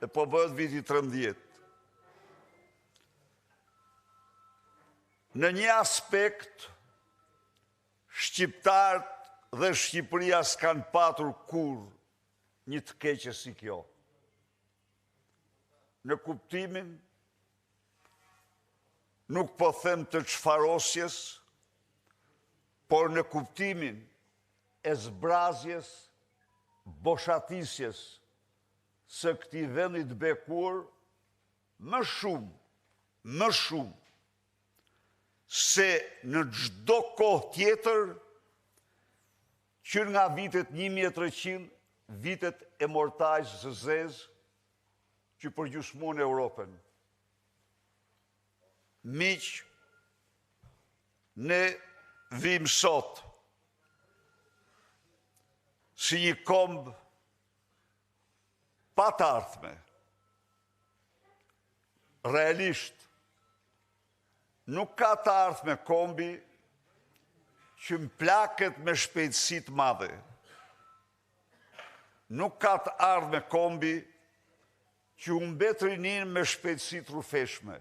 e po bëhet viti 13. Në një aspekt, shqiptarët dhe Shqipëria s'kan patur kur një të keqe si kjo. Në kuptimin, nuk po them të çfarosjes, por në kuptimin e zbrazjes, boshatisjes së këtij vendi të bekuar, më shumë se në çdo kohë tjetër, që nga vitet 1300, vitet e mortajës së zezë, që përgjysmon Europën. Miq, ne vim sot si një komb pa të ardhme. Realisht, nuk ka të ardhme kombi që mplaket me shpejtësi të madhe. Nuk ka të ardhme kombi që umbet rinin me shpejtësi të rrufeshme.